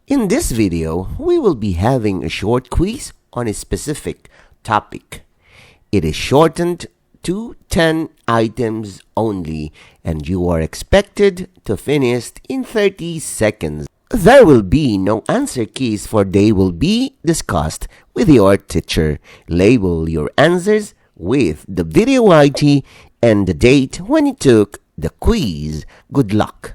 In this video, we will be having a short quiz on a specific topic. It is shortened to 10 items only, and you are expected to finish in 30 seconds. There will be no answer keys, for they will be discussed with your teacher. Label your answers with the video ID and the date when you took the quiz. Good luck!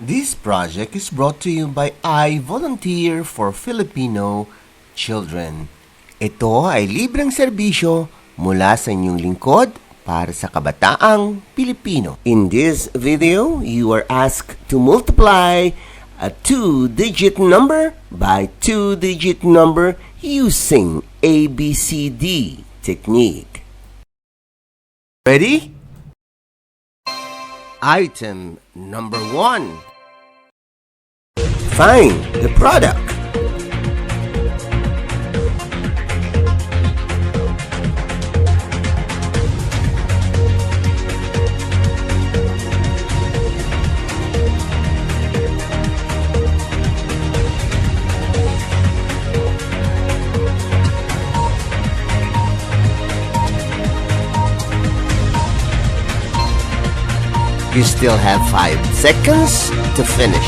This project is brought to you by I Volunteer for Filipino Children. Ito ay libreng serbisyo mula sa inyong lingkod para sa kabataang Pilipino. In this video, you are asked to multiply a 2-digit number by 2-digit number using ABCD technique. Ready? Item number 1. Find the product. You still have 5 seconds to finish.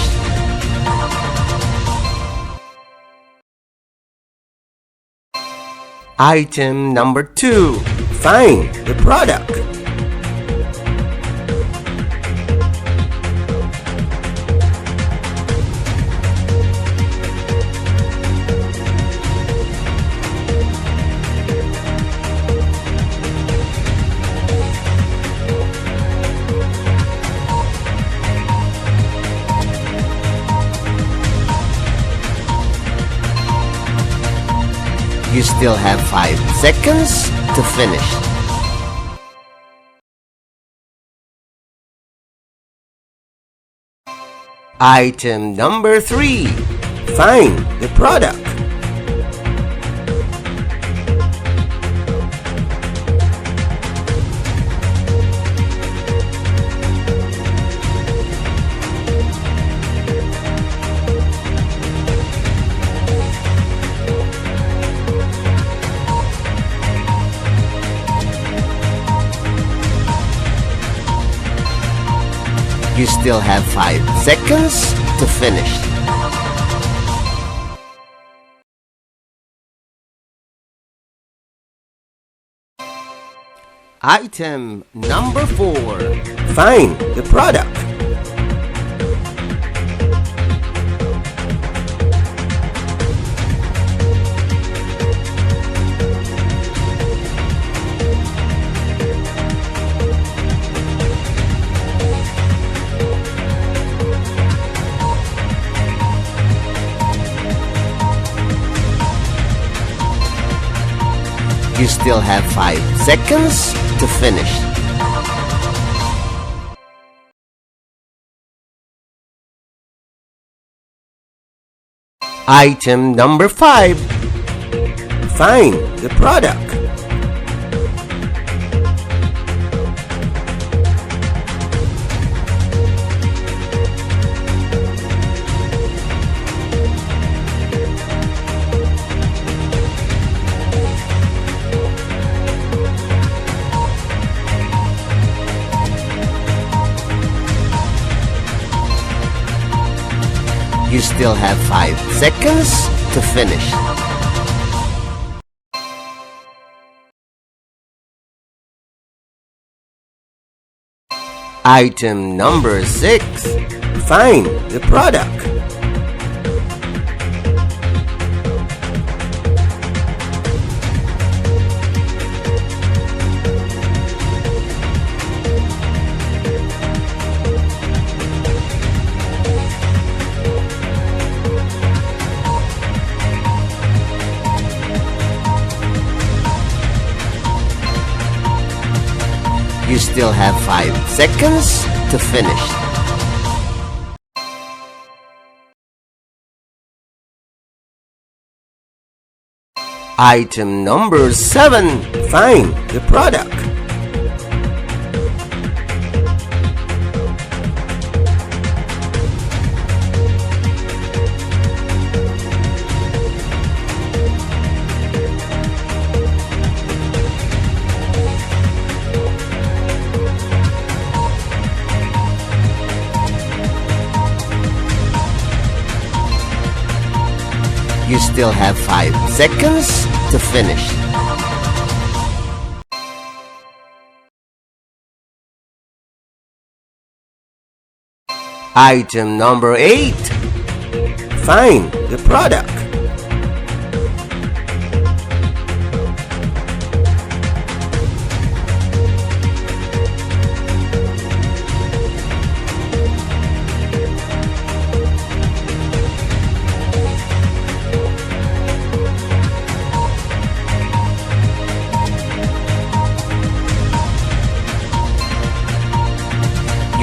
Item number 2. Find the product. You still have 5 seconds to finish. Item number 3. Find the product. You still have 5 seconds to finish. Item number 4. Find the product. You still have 5 seconds to finish. Item number 5. Find the product. You still have 5 seconds to finish. Item number 6. Find the product. You still have 5 seconds to finish. Item number 7. Find the product. You still have 5 seconds to finish. Item number 8. Find the product.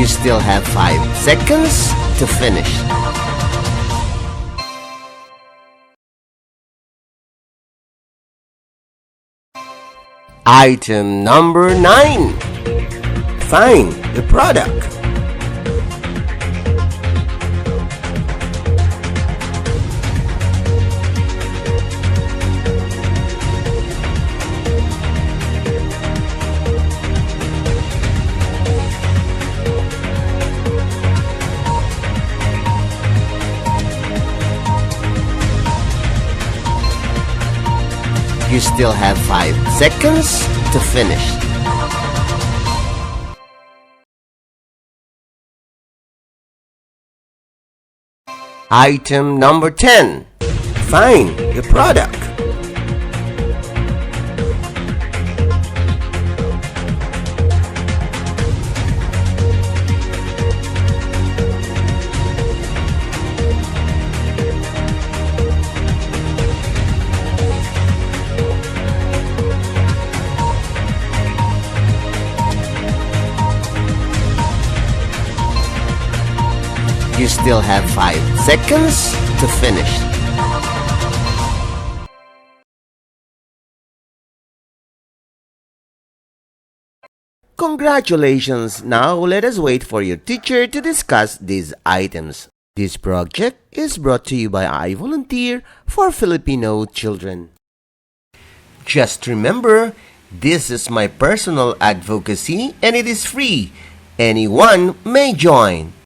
You still have 5 seconds to finish. Item number 9. Find the product. You still have 5 seconds to finish. Item number 10. Find the product. You still have 5 seconds to finish. Congratulations! Now let us wait for your teacher to discuss these items. This project is brought to you by I Volunteer for Filipino Children. Just remember, this is my personal advocacy and it is free. Anyone may join.